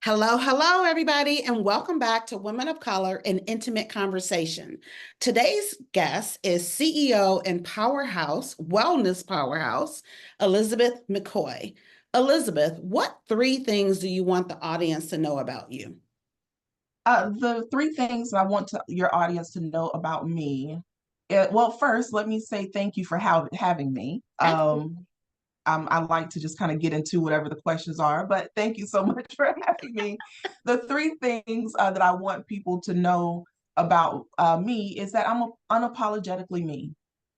Hello, hello, everybody, and welcome back to Women of Color in Intimate Conversation. Today's guest is CEO and wellness powerhouse, Elizabeth McCoy. Elizabeth, what three things do you want the audience to know about you? The three things I want your audience to know about me. Well, first, let me say thank you for having me. Absolutely. I like to just kind of get into whatever the questions are, but thank you so much for having me. The three things that I want people to know about me is that unapologetically me.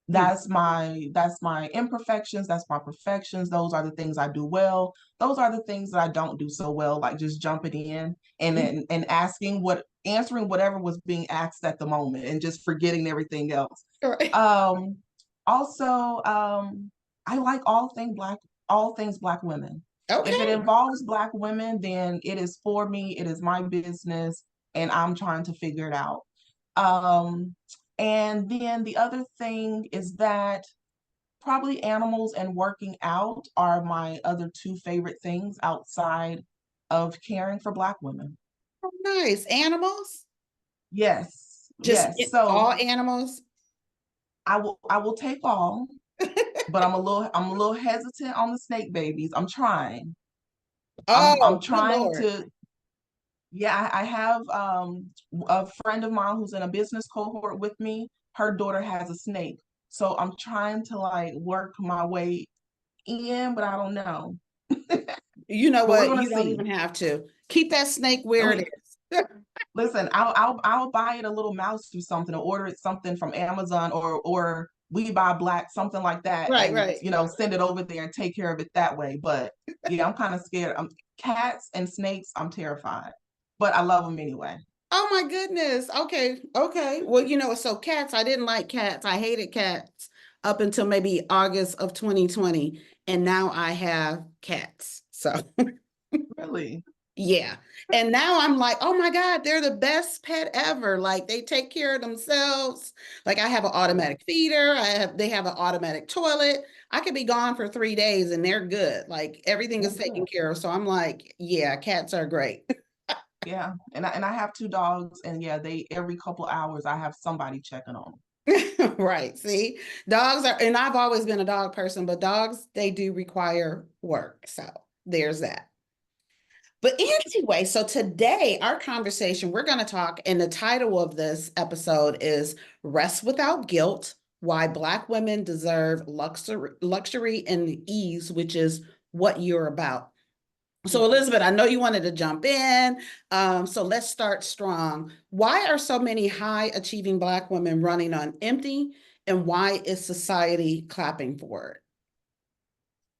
Hmm. That's my imperfections, that's my perfections. Those are the things I do well. Those are the things that I don't do so well, like just jumping in and answering whatever was being asked at the moment and just forgetting everything else. Right. Um, also, I like all things Black women. If it Okay. involves Black women, then it is for me, it is my business, and I'm trying to figure it out. Um, and then the other thing is that probably animals and working out are my other two favorite things outside of caring for Black women. Oh, nice. Animals? Yes, Just yes. So all animals? I will take all, but I'm a little hesitant on the snake babies. I'm trying. I'm Oh, good trying Lord. to. Yeah, I have a friend of mine who's in a business cohort with me. Her daughter has a snake. So I'm trying to like work my way in, but I don't know. You know But we're what? gonna You don't see. even have to. Keep that snake And where it we is. listen, I'll buy it a little mouse or something, or order it something from Amazon or We Buy Black, something like that, Right, and right. send it over there and take care of it that way. But yeah, I'm kind of scared. Cats and snakes, I'm terrified. But I love them anyway. Oh my goodness. Okay. Okay. Well, so cats, I didn't like cats. I hated cats up until maybe August of 2020. And now I have cats. So, Really? yeah. And now I'm like, oh my God, they're the best pet ever. Like they take care of themselves. Like I have an Yeah. automatic feeder. They have an automatic toilet. I could be gone for 3 days and they're good. Like everything Oh, is taken good. care of. So I'm like, yeah, cats are great. Yeah. And I have two dogs, and yeah, they every couple hours I have somebody checking on them. Right. See, dogs are, and I've always been a dog person, but dogs, they do require work. So there's that. But anyway, so today, our conversation, we're going to talk, and the title of this episode is Rest Without Guilt: Why Black Women Deserve Luxury and Ease, which is what you're about. So, Elizabeth, Yes. I know you wanted to jump in. So let's start strong. Why are so many high achieving Black women running on empty? And why is society clapping for it?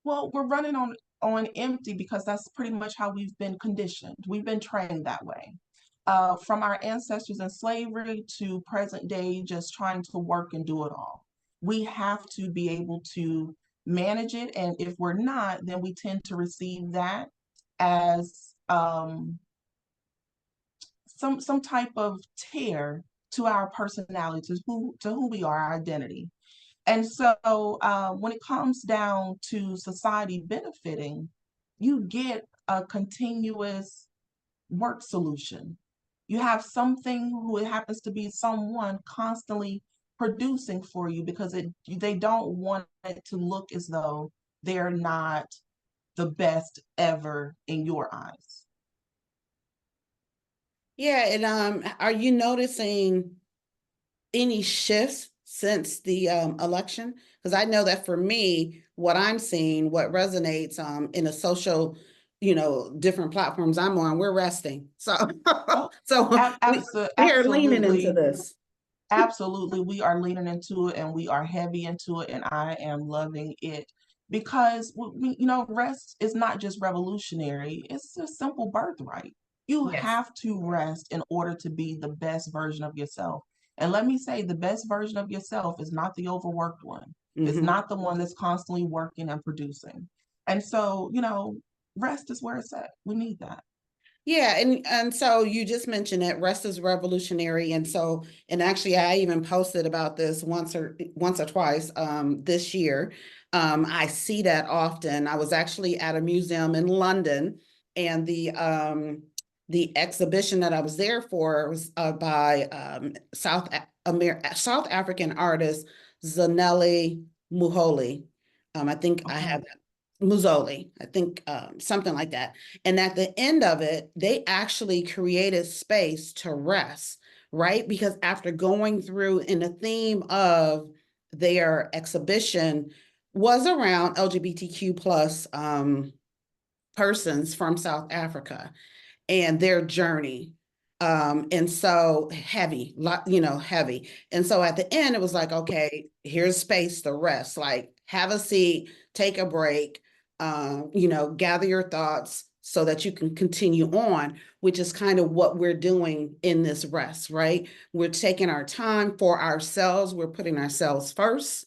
Well, we're running on empty because that's pretty much how we've been conditioned. We've been trained that way. From our ancestors in slavery to present day, just trying to work and do it all. We have to be able to manage it, and if we're not, then we tend to receive that as some type of tear to our personality, to who we are, our identity. And so when it comes down to society benefiting, you get a continuous work solution. You have something who it happens to be someone constantly producing for you because they don't want it to look as though they're not the best ever in your eyes. Yeah, and are you noticing any shifts since the election? Because I know that for me, what I'm seeing, what resonates in a social, different platforms I'm on, we're resting. So, Oh, so we are leaning into absolutely. this. Absolutely, we are leaning into it and we are heavy into it, and I am loving it because rest is not just revolutionary, it's a simple birthright. You Yes. have to rest in order to be the best version of yourself. And let me say, the best version of yourself is not the overworked one, it's Hmm. not the one that's constantly working and producing. And so, rest is where it's at. We need that. Yeah, and so you just mentioned that rest is revolutionary, and so and actually I even posted about this once or twice this year. I see that often. I was actually at a museum in London, and the exhibition that I was there for was by South African artist Zanele Muholi. I think I Okay. have Muzzoli, I think something like that. And at the end of it, they actually created space to rest, right? Because after going through, and the theme of their exhibition was around LGBTQ plus persons from South Africa and their journey. And so heavy, heavy. And so at the end, it was like, okay, here's space to rest, like have a seat, take a break, gather your thoughts so that you can continue on, which is kind of what we're doing in this rest, right? We're taking our time for ourselves. We're putting ourselves first.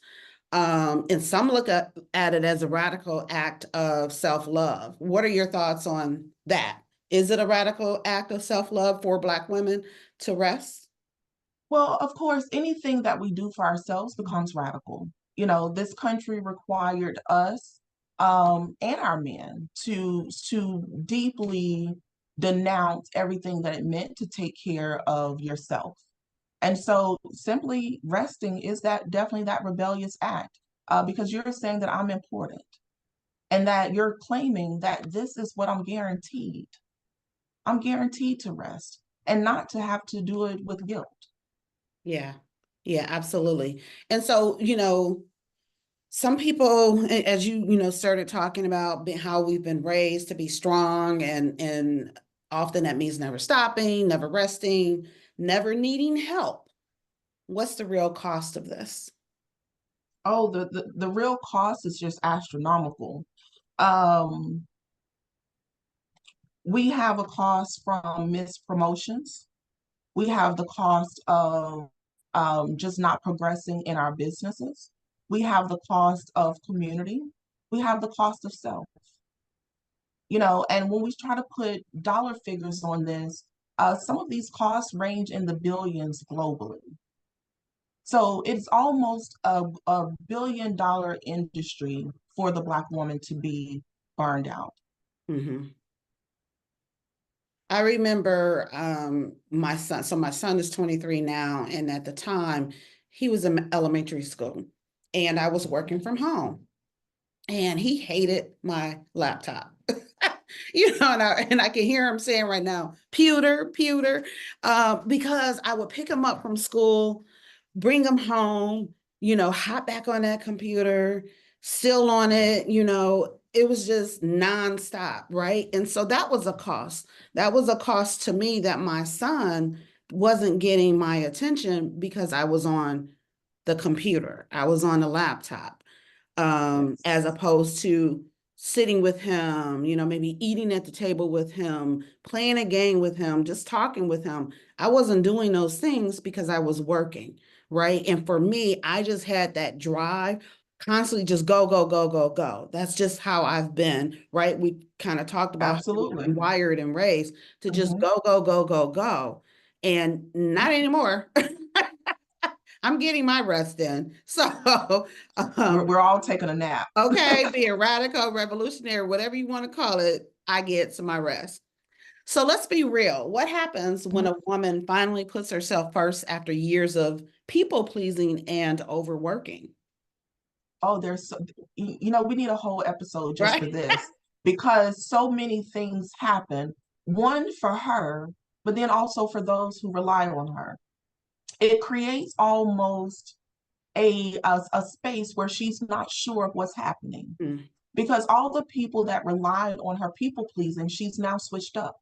And some look at it as a radical act of self-love. What are your thoughts on that? Is it a radical act of self-love for Black women to rest? Well, of course, anything that we do for ourselves becomes radical. You know, this country required us and our men to deeply denounce everything that it meant to take care of yourself. And so simply resting is that definitely that rebellious act because you're saying that I'm important and that you're claiming that this is what I'm guaranteed. I'm guaranteed to rest and not to have to do it with guilt. Yeah, yeah, absolutely. And so, some people, as started talking about how we've been raised to be strong, and often that means never stopping, never resting, never needing help. What's the real cost of this? Oh, the real cost is just astronomical. Um, we have a cost from missed promotions. We have the cost of just not progressing in our businesses. We have the cost of community. We have the cost of self. You know, and when we try to put dollar figures on this, some of these costs range in the billions globally. So it's almost a billion-dollar industry for the Black woman to be burned out. Mhm. I remember my son. So my son is 23 now, and at the time, he was in elementary school, and I was working from home, and he hated my laptop. And I can hear him saying right now, pewter, pewter, because I would pick him up from school, bring him home, hop back on that computer, still on it, it was just nonstop, right? And so that was a cost. That was a cost to me that my son wasn't getting my attention because I was on the computer, I was on the laptop, Yes, as opposed to sitting with him, maybe eating at the table with him, playing a game with him, just talking with him. I wasn't doing those things because I was working, right? And for me, I just had that drive, constantly just go, go, go, go, go. That's just how I've been, right? We kind of talked about how we've absolutely. been wired and raised to just Mhm. go, go, go, go, go. And not anymore. I'm getting my rest in. So, um, We're all taking a nap. okay, being radical, revolutionary, whatever you want to call it, I get to my rest. So let's be real. What happens when a woman finally puts herself first after years of people pleasing and overworking? Oh, there's so, you know, we need a whole episode just for Right? this because so many things happen. One for her, but then also for those who rely on her. It creates almost a space where she's not sure of what's happening Mm, because all the people that relied on her people pleasing, she's now switched up.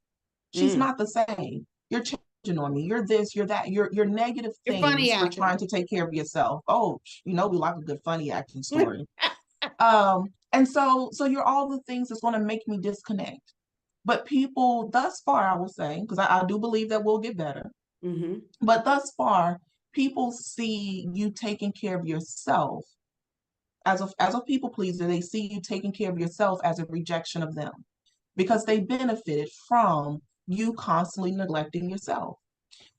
She's mm. not the same. You're changing on me. You're this, you're that, you're negative You're funny things for acting. trying to take care of yourself. Oh, you know we like a good funny acting story. And so you're all the things that's going to make me disconnect. But people thus far, I will say, because I do believe that we'll get better, Hmm. but thus far, people see you taking care of yourself as a people pleaser. They see you taking care of yourself as a rejection of them because they benefited from you constantly neglecting yourself.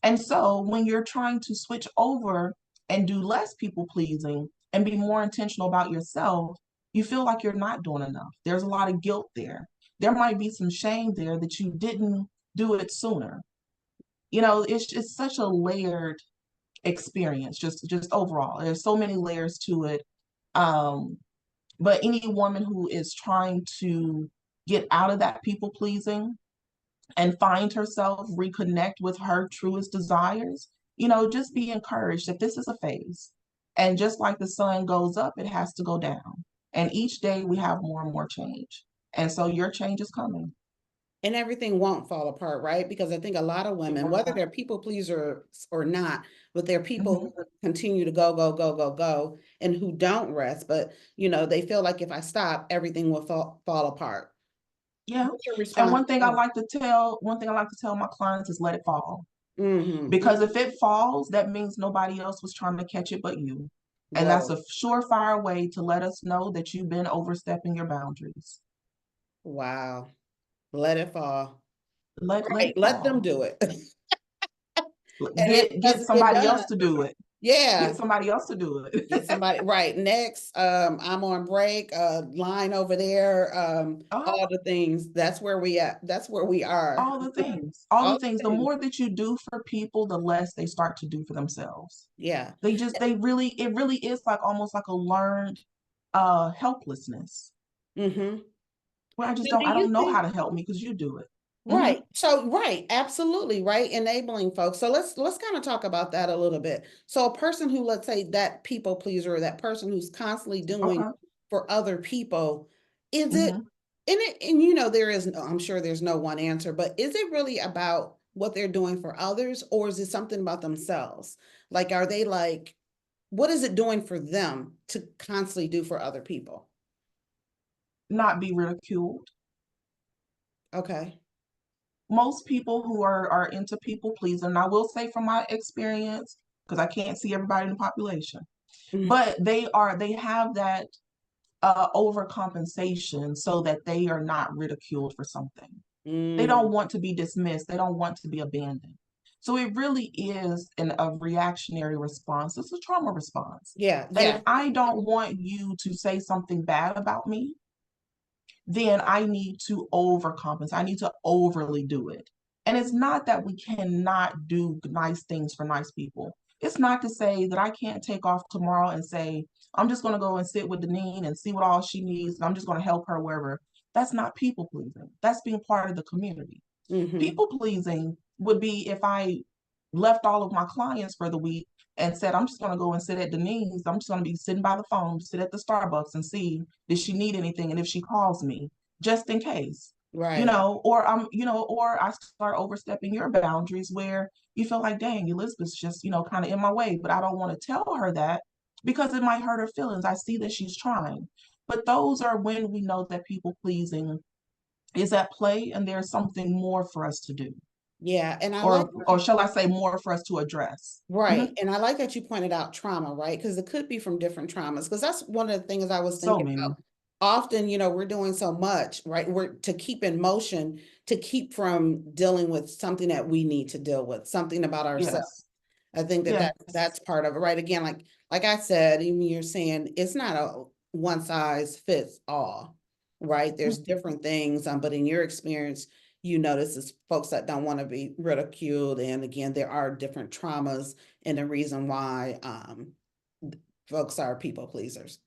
And so when you're trying to switch over and do less people pleasing and be more intentional about yourself, you feel like you're not doing enough. There's a lot of guilt there. There might be some shame there that you didn't do it sooner. You know, it's such a layered experience, just overall. There's so many layers to it. Um, but any woman who is trying to get out of that people pleasing and find herself, reconnect with her truest desires, you know, just be encouraged that this is a phase. And just like the sun goes up, it has to go down. And each day we have more and more change. And so your change is coming. And everything won't fall apart, right? Because I think a lot of women, whether they're people pleasers or not, but they're people Mhm. who continue to go, go, go, go, go, and who don't rest. But they feel like if I stop, everything will fall apart. Yeah. What's your And response? one thing I like to tell my clients is let it fall. Mm-hmm. Because if it falls, that means nobody else was trying to catch it but you. And that's Whoa. a surefire way to let us know that you've been overstepping your boundaries. Wow. Let it fall. Let Right. it Let them fall. do it. And if it Get doesn't get somebody done, else to do it. Get yeah, somebody else to do get it. somebody right. Next, I'm on break, line over there, uh, all the things. That's where we at. That's where we are. all the things. All All the things. the The things. more that you do for people, the less they start to do for themselves. Yeah. It really is like almost like a learned helplessness. Mm-hmm. Where Now, do I you don't know think how to help me because you do it. Hmm. right? So right, absolutely right, enabling folks. So let's kind of talk about that a little bit. So a person who, let's say, that people pleaser, or that person who's constantly doing Okay. for other people, is it Hmm. and there is I'm sure there's no one answer, but is it really about what they're doing for others, or is it something about themselves? Like, are they like, what is it doing for them to constantly do for other people? Not be ridiculed. Okay. Most people who are into people pleasing, and I will say from my experience, because I can't see everybody in the population, but they have that overcompensation so that they are not ridiculed for something. They Mm, don't want to be dismissed. They don't want to be abandoned. So it really is a reactionary response. It's a trauma response. yeah, That if yeah. I don't want you to say something bad about me, then I need to overcompensate. I need to overly do it. And it's not that we cannot do nice things for nice people. It's not to say that I can't take off tomorrow and say, I'm just going to go and sit with Deneen and see what all she needs. And I'm just going to help her wherever. That's not people pleasing. That's being part of the community. Mm-hmm. People pleasing would be if I left all of my clients for the week and said, I'm just going to go and sit at Denise's. I'm just going to be sitting by the phone, sit at the Starbucks and see, does she need anything? And if she calls me, just in case, Right. or I start overstepping your boundaries where you feel like, dang, Elizabeth's just, kind of in my way, but I don't want to tell her that because it might hurt her feelings. I see that she's trying. But those are when we know that people pleasing is at play and there's something more for us to do, Yeah, and I like or shall I say more for us to address. right. Mhm. And I like that you pointed out trauma, right? Because it could be from different traumas. Because that's one of the things I was So thinking about. many. Often, we're doing so much, right? We're to keep in motion, to keep from dealing with something that we need to deal with, something about ourselves. Yes. I think that Yes. that's part of it, right? Again, like I said, even you're saying it's not a one size fits all, right? There's different things, but in your experience, you notice is folks that don't want to be ridiculed, and again, there are different traumas, and the reason why folks are people pleasers.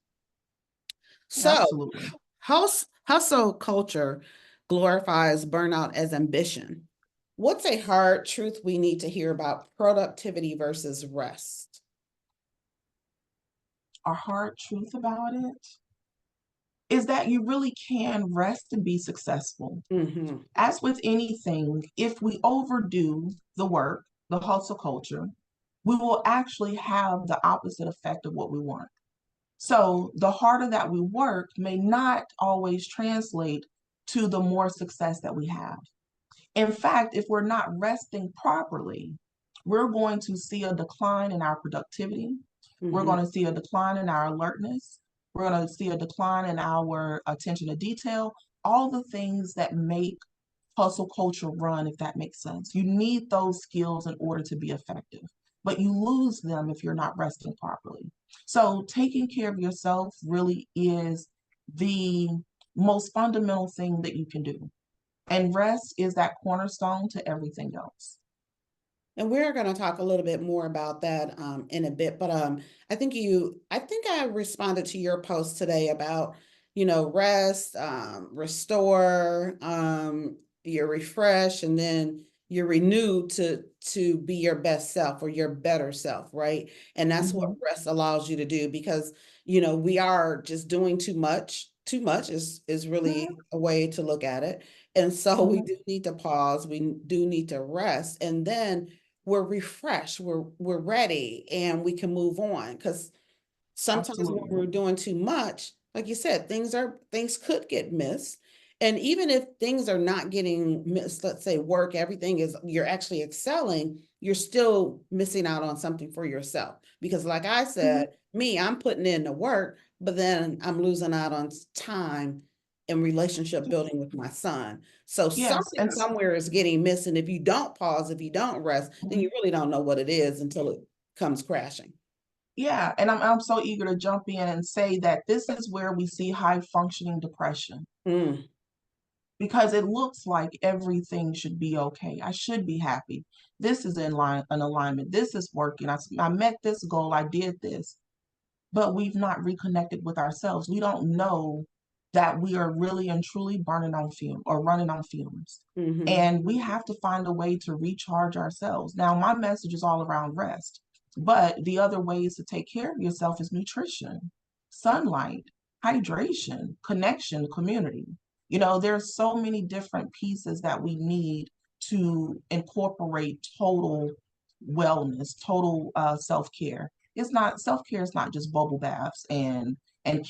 So, Absolutely. hustle culture glorifies burnout as ambition. What's a hard truth we need to hear about productivity versus rest? Our hard truth about it is that you really can rest and be successful. Mm-hmm. As with anything, if we overdo the work, the hustle culture, we will actually have the opposite effect of what we want. So the harder that we work may not always translate to the more success that we have. In fact, if we're not resting properly, we're going to see a decline in our productivity. We're Mm-hmm. going to see a decline in our alertness. We're going to see a decline in our attention to detail, all the things that make hustle culture run, if that makes sense. You need those skills in order to be effective, but you lose them if you're not resting properly. So, taking care of yourself really is the most fundamental thing that you can do. And rest is that cornerstone to everything else. And we're going to talk a little bit more about that in a bit. But I think I responded to your post today about, rest, restore, you're refreshed, and then you're renewed to be your best self or your better self, right? And that's what Mhm. rest allows you to do because, we are just doing too much. Too much is really Mhm. a way to look at it. And so we Mhm. do need to pause, we do need to rest, and then we're refreshed, we're ready, and we can move on. Because sometimes when Absolutely. we're doing too much, like you said, things could get missed. And even if things are not getting missed, let's say work, everything is, you're actually excelling, you're still missing out on something for yourself. Because like I Mhm. said, I'm putting in the work, but then I'm losing out on time and relationship building with my son. So Yes, something somewhere is getting missed. And if you don't pause, if you don't rest, then mhm. you really don't know what it is until it comes crashing. Yeah, and I'm so eager to jump in and say that this is where we see high functioning depression Mm, because it looks like everything should be okay. I should be happy. This is in line, an alignment. This is working. I met this goal. I did this, but we've not reconnected with ourselves. We don't know that we are really and truly burning on fume or running on fumes. hmm And we have to find a way to recharge ourselves. Now, my message is all around rest, but the other ways to take care of yourself is nutrition, sunlight, hydration, connection, community. There's so many different pieces that we need to incorporate total wellness, total self-care. It's not self-care is not just bubble baths and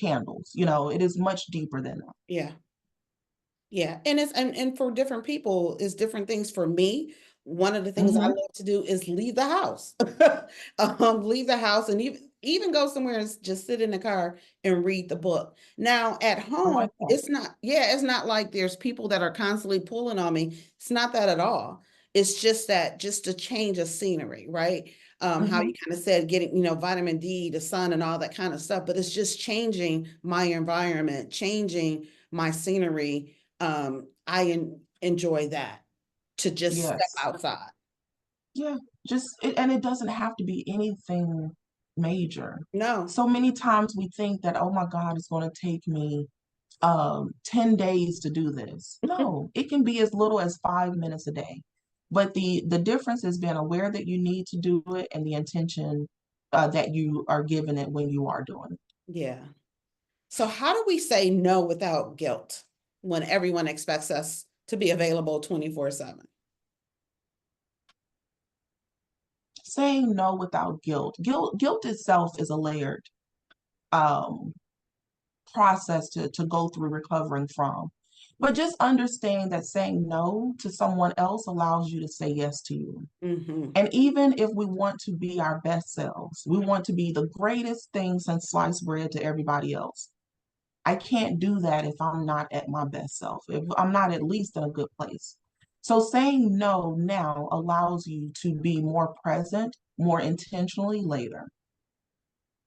candles. It is much deeper than that. Yeah. Yeah, and and for different people, it's different things. For me, one of the things I Hmm. love to do is leave the house. Leave the house and even go somewhere and just sit in the car and read the book. Now, at I home, like that. it's not like there's people that are constantly pulling on me. It's not that at all. It's just that just a change of scenery, right? How Hmm. you kind of said getting, vitamin D, the sun and all that kind of stuff, but it's just changing my environment, changing my scenery. Enjoy that, to just step Yes. outside. Yeah. And it doesn't have to be anything major. No. So many times we think that, oh my God, it's going to take me 10 days to do this. No, it can be as little as 5 minutes a day. But the difference is being aware that you need to do it and the intention that you are giving it when you are doing it. Yeah. So how do we say no without guilt when everyone expects us to be available 24/7? Saying no without guilt. Guilt itself is a layered um, process to go through recovering from. But just understand that saying no to someone else allows you to say yes to you. Hmm And even if we want to be our best selves, we want to be the greatest thing since sliced bread to everybody else. I can't do that if I'm not at my best self, if I'm not at least in a good place. So saying no now allows you to be more present, more intentionally later.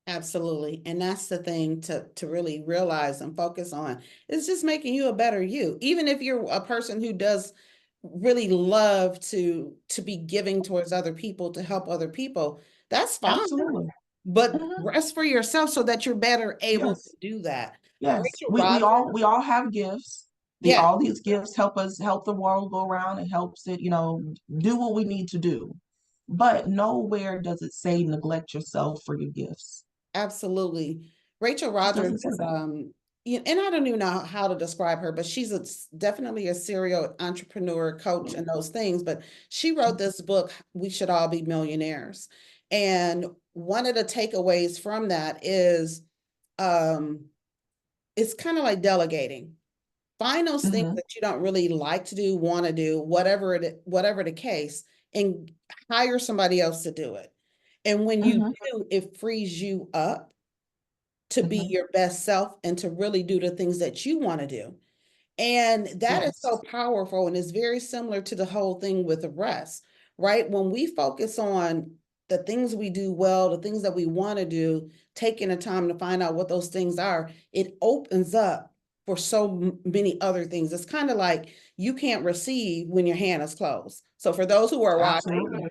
Absolutely. And that's the thing to really realize and focus on. It's just making you a better you. Even if you're a person who does really love to be giving towards other people, to help other people, that's fine. Absolutely. But Mhm. rest for yourself so that you're better able to Yes. do that. Yes. Rachel We Rodgers, all have gifts. yeah, All these gifts help the world go around and helps it, do what we need to do. But nowhere does it say neglect yourself for your gifts. absolutely. Rachel It Rodgers doesn't say is that. and I don't even know how to describe her, but she's definitely a serial entrepreneur, coach, and those things. But she wrote this book, We Should All Be Millionaires. And one of the takeaways from that is um, it's kind of like delegating. Find those things Hmm. that you don't really like to do, want to do, whatever the case, and hire somebody else to do it. And when you Hmm. do, it frees you up to be Hmm. your best self and to really do the things that you want to do. And that is so Yes. powerful. And it's very similar to the whole thing with the rest, right? When we focus on the things we do well, the things that we want to do, taking the time to find out what those things are, it opens up for so many other things. It's kind of like you can't receive when your hand is closed. So for those who are watching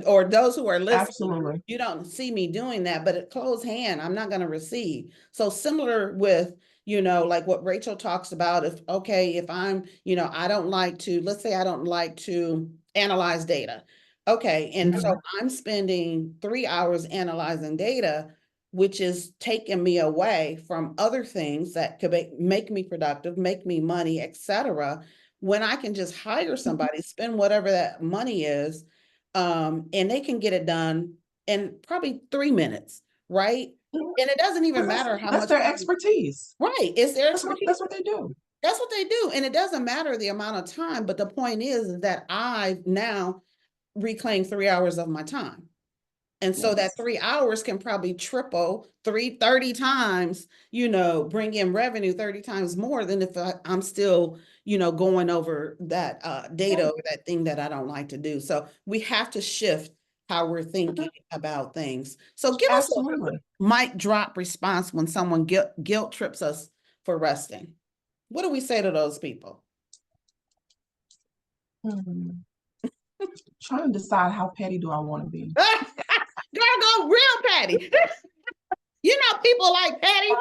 or those who are listening, Absolutely. you don't see me doing that, but at closed hand, I'm not going to receive. So similar with, like what Rachel talks about, if I'm, I don't like to, let's say I don't like to analyze data. Okay. And so I'm spending 3 hours analyzing data, which is taking me away from other things that could make me productive, make me money, etc. When I can just hire somebody, spend whatever that money is, and they can get it done in probably 3 minutes, right? And it doesn't even matter how That's much their money, expertise. right? It's their expertise. That's what they do. That's what they do. And it doesn't matter the amount of time, but the point is that I now reclaim 3 hours of my time. And so that 3 hours can probably triple 30 times, bring in revenue 30 times more than if I'm still, going over that data or that thing that I don't like to do. So we have to shift how we're thinking about things. So give us Absolutely. a mic drop response when someone guilt trips us for resting. What do we say to those people? Trying to decide how petty do I want to be. Girl, go real petty. People like petty.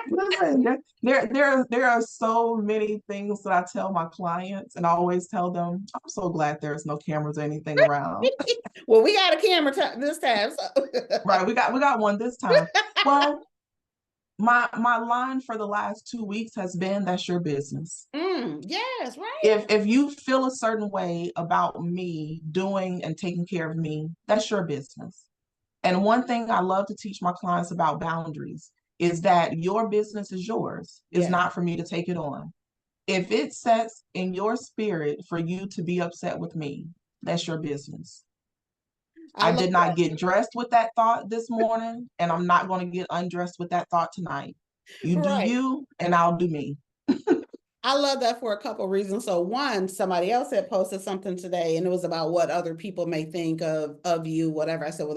Listen, there are so many things that I tell my clients, and I always tell them, I'm so glad there's no cameras or anything around. Well, we got a camera this time. So. Right, we got one this time. Well, my line for the last 2 weeks has been, that's your business. Yes, right. If you feel a certain way about me doing and taking care of me, that's your business. And one thing I love to teach my clients about boundaries is that your business is yours. It's not for me to take it on. If it sets in your spirit for you to be upset with me, that's your business. I did not get dressed with that thought this morning, and I'm not going to get undressed with that thought tonight. You do you, and I'll do me. I love that for a couple of reasons. So one, somebody else had posted something today and it was about what other people may think of you, whatever. I said, well,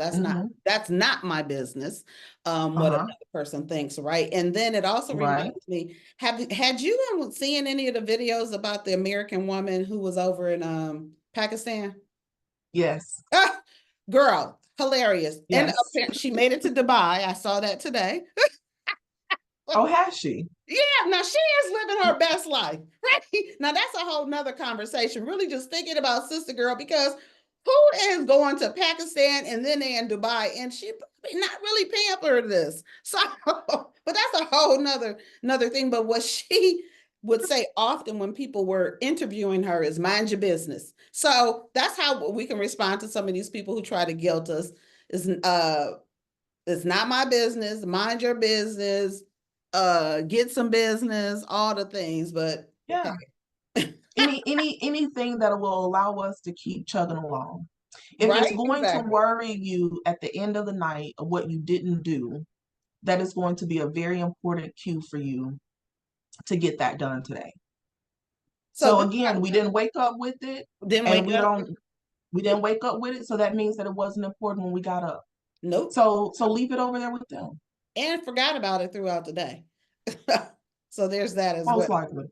that's not my business. What another person thinks, right? And then it also reminds me, had you been seeing any of the videos about the American woman who was over in Pakistan? Yes. Girl, hilarious. Yes. And she made it to Dubai. I saw that today. Oh, has she? Yeah, now she is living her best life, right? Now that's a whole nother conversation. Really just thinking about Sister Girl, because who is going to Pakistan and then they in Dubai and she not really pampered this. So, but that's a whole another thing. But what she would say often when people were interviewing her is mind your business. So that's how we can respond to some of these people who try to guilt us is it's not my business, mind your business, get some business, all the things, but yeah. Anything that will allow us to keep chugging along. If it's going to worry you at the end of the night of what you didn't do, that is going to be a very important cue for you to get that done today. So again, we didn't wake up with it, and we didn't wake up with it, so that means that it wasn't important when we got up. Nope. So leave it over there with them. And forgot about it throughout the day. So there's that as Most well. likely.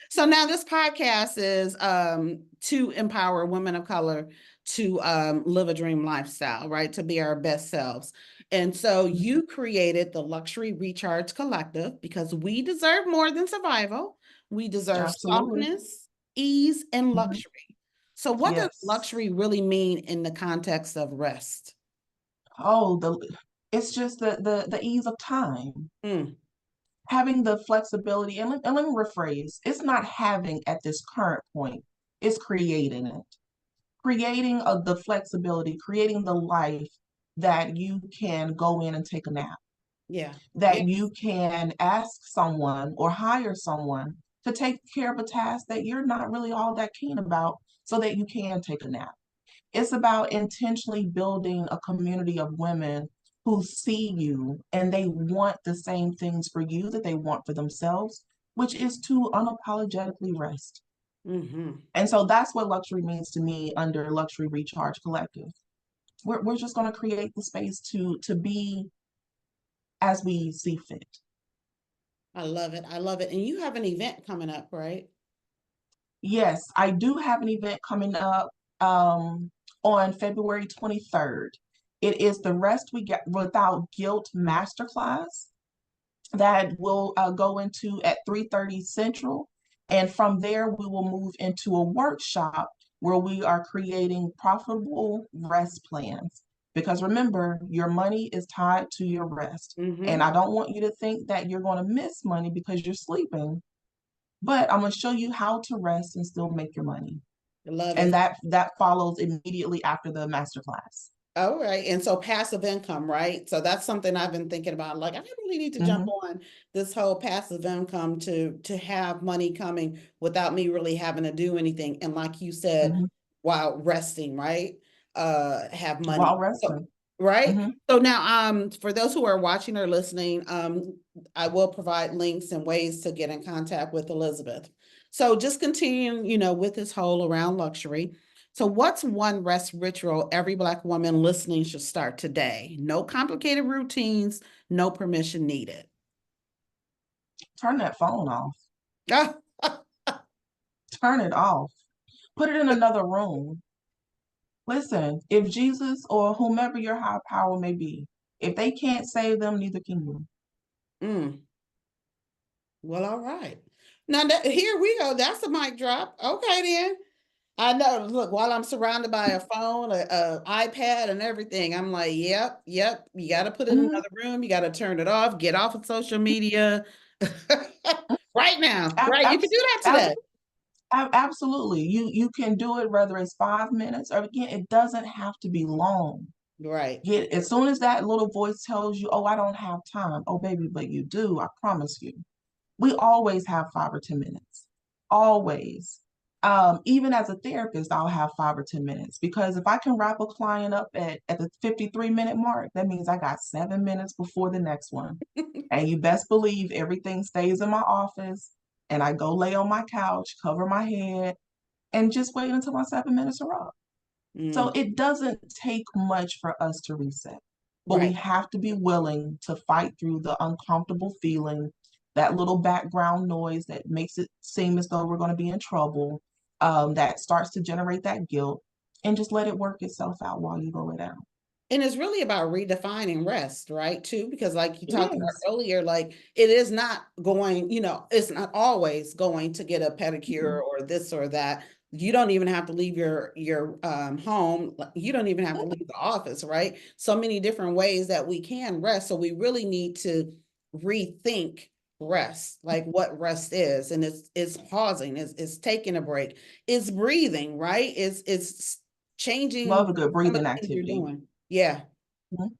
So now this podcast is to empower women of color to live a dream lifestyle, right? To be our best selves. And so you created the Luxury Recharge Collective because we deserve more than survival. We deserve softness, ease, and luxury. So what does luxury really mean in the context of rest? Oh, it's just the ease of time. Having the flexibility, and let me rephrase, it's not having at this current point, it's creating it. Creating the flexibility, creating the life that you can go in and take a nap. Yeah. That you can ask someone or hire someone to take care of a task that you're not really all that keen about so that you can take a nap. It's about intentionally building a community of women who see you and they want the same things for you that they want for themselves, which is to unapologetically rest. And so that's what luxury means to me under Luxury Recharge Collective. We're just going to create the space to be as we see fit. I love it. I love it. And you have an event coming up, right? Yes, I do have an event coming up on February 23rd. It is the Rest We Get Without Guilt Masterclass that will go into at 3:30 Central. And from there, we will move into a workshop where we are creating profitable rest plans. Because remember, your money is tied to your rest. And Mm-hmm. I don't want you to think that you're going to miss money because you're sleeping, but I'm going to show you how to rest and still make your money. I love And it. that follows immediately after the masterclass. All right. And so passive income, right? So that's something I've been thinking about. Like, I really need to jump Mm-hmm, on this whole passive income to have money coming without me really having to do anything. And like you said, mm-hmm. while resting, right? Have While money. So, resting. right. Mm-hmm. So now, for those who are watching or listening, I will provide links and ways to get in contact with Elizabeth. So just continuing, with this whole around luxury. So, what's one rest ritual every Black woman listening should start today? No complicated routines, no permission needed. Turn that phone off. Turn it off. Put it in another room. Listen, if Jesus or whomever your high power may be, if they can't save them, neither can you. Mm, well, all right. Now that here we go. That's a mic drop. Okay, then. I know. Look, while I'm surrounded by a phone, a iPad, and everything, I'm like, yep, yep. You got to put it in Mhm. another room. You got to turn it off. Get off of social media right now. Ab- Right? You can abs- do that ab- today. Absolutely. You can do it whether it's 5 minutes or again, it doesn't have to be long. Right. Get as soon as that little voice tells you, oh, I don't have time. Oh, baby, but you do, I promise you. We always have 5 or 10 minutes. Always. Even as a therapist, I'll have 5 or 10 minutes because if I can wrap a client up at the 53-minute mark, that means I got 7 minutes before the next one. And you best believe everything stays in my office and I go lay on my couch, cover my head, and just wait until my 7 minutes are up. So Mm, it doesn't take much for us to reset, but we right. have to be willing to fight through the uncomfortable feeling, that little background noise that makes it seem as though we're going to be in trouble, that starts to generate that guilt, and just let it work itself out while you go lay down. And it's really about redefining rest, right? Too, because like you It talked about is. earlier, like it is not going, it's not always going to get a pedicure Mm-mm. or this or that. You don't even have to leave your home. You don't even have to leave the office, right? So many different ways that we can rest. So we really need to rethink rest, like what rest is. And it's pausing, it's taking a break, it's breathing, right? It's changing Love a good some of breathing the things you're activity. doing. Yeah. Mhm.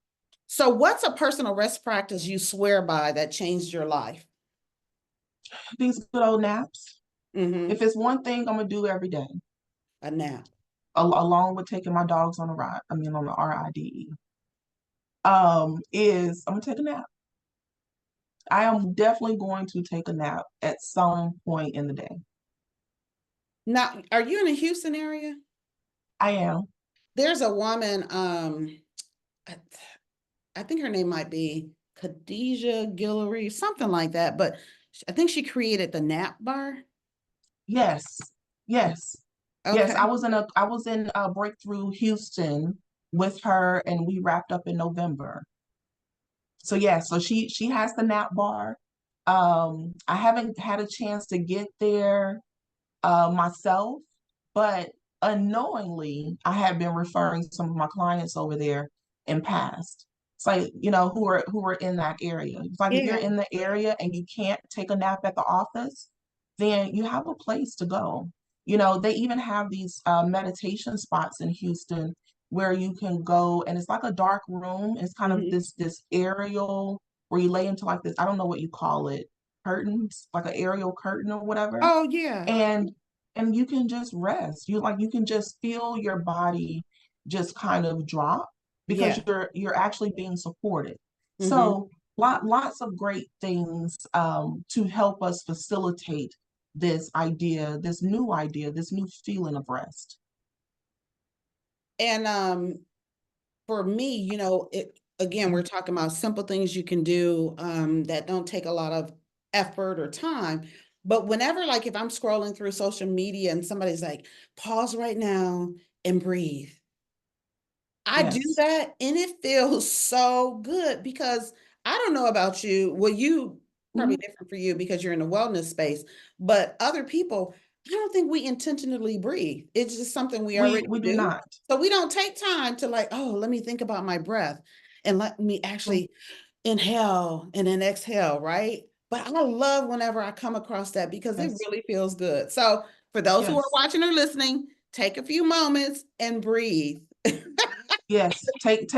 So what's a personal rest practice you swear by that changed your life? These good old naps. If Mm-hmm. it's one thing I'm gonna do every day, A nap. along with taking my dogs on a ride, I mean on the RIDE, is I'm gonna take a nap. I am definitely going to take a nap at some point in the day. Now, are you in the Houston area? I am. There's a woman, I, I think her name might be Khadijah Guillory, something like that, but I think she created the nap bar. Yes. Yes. Yes. Okay. I was in Breakthrough Houston with her and we wrapped up in November. So yeah, so she has the nap bar. I haven't had a chance to get there myself, but unknowingly, I have been referring some of my clients over there in past. It's like, who are in that area. It's like if you're Yeah. in the area and you can't take a nap at the office, then you have a place to go. They even have these meditation spots in Houston where you can go and it's like a dark room. It's kind of Hmm. this aerial where you lay into like this, I don't know what you call it, curtains, like an aerial curtain or whatever, Oh, yeah. and you can just rest. You can just feel your body just kind of drop because Yeah. you're actually being supported. Hmm. So lots of great things to help us facilitate this new feeling of rest. And for me, it again, we're talking about simple things you can do that don't take a lot of effort or time. But whenever, like, if I'm scrolling through social media and somebody's like, pause right now and breathe, I do Yes. that and it feels so good because I don't know about you. Well, you probably Mhm. different for you because you're in the wellness space, but other people, I don't think we intentionally breathe. It's just something we already We do do. not. So we don't take time to like, oh, let me think about my breath and let me Mm, actually inhale and then exhale, right? But I love whenever I come across that because it yes. really feels good. So for those who are Yes. watching or listening, take a few moments and breathe. Yes. Take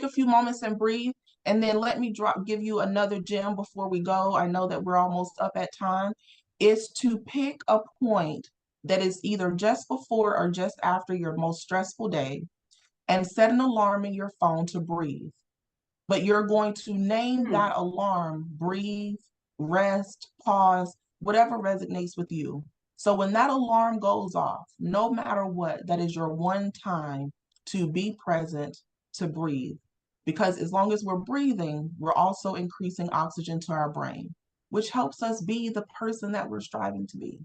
a few moments and breathe. And then let me give you another gem before we go. I know that we're almost up at time. Is to pick a point that is either just before or just after your most stressful day and set an alarm in your phone to breathe. But you're going to name Hmm. that alarm breathe, rest, pause, whatever resonates with you. So when that alarm goes off, no matter what, that is your one time to be present, to breathe. Because as long as we're breathing, we're also increasing oxygen to our brain, which helps us be the person that we're striving to be.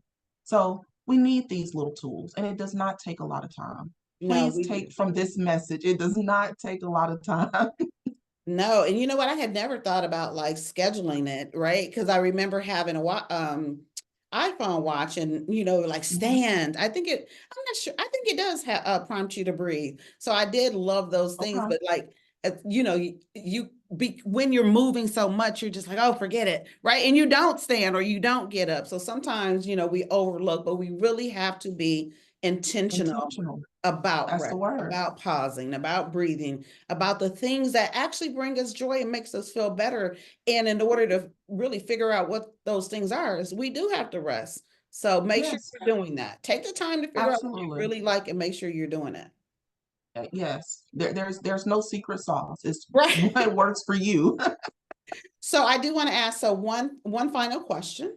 So we need these little tools, and it does not take a lot of time. No, Please we do. take from this message, it does not take a lot of time. No, and you know what? I had never thought about like scheduling it, right? Because I remember having a iPhone watch and like Mhm. stand. I'm not sure. I think it does prompt you to breathe. So I did love those things, Okay. but like you be when you're moving so much, you're just like, oh, forget it, right? And you don't stand or you don't get up. So sometimes, we overlook, but we really have to be intentional Intentional. about That's the rest, word. about pausing, about breathing, about the things that actually bring us joy and makes us feel better. And in order to really figure out what those things are, is we do have to rest. So make sure Yes, you're doing that. Take the time to figure out what you absolutely. really like and make sure you're doing it. Yes. There's no secret sauce. It's Right. what works for you. So I do want to ask, so one final question.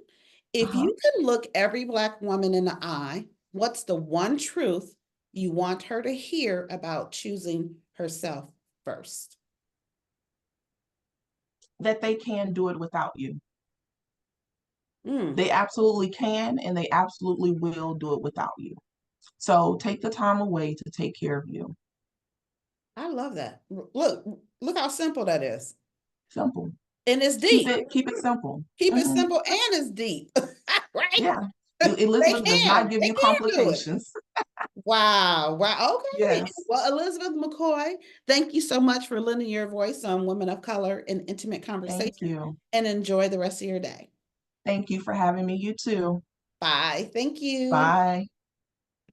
If Uh-huh. you could look every Black woman in the eye, what's the one truth you want her to hear about choosing herself first? That they can do it without you. Mm. They absolutely can, and they absolutely will do it without you. So take the time away to take care of you. I love that. Look how simple that is. Simple. And it's Keep deep. it simple. Keep it Hmm. simple and it's deep. Right? Yeah. They Elizabeth does not can. give They you can do it. complications. Wow. Wow. Okay. Yes. Well, Elizabeth McCoy, thank you so much for lending your voice on Women of Color and Intimate Thank Conversation you. and enjoy the rest of your day. Thank you for having me. You too. Bye. Thank you. Bye.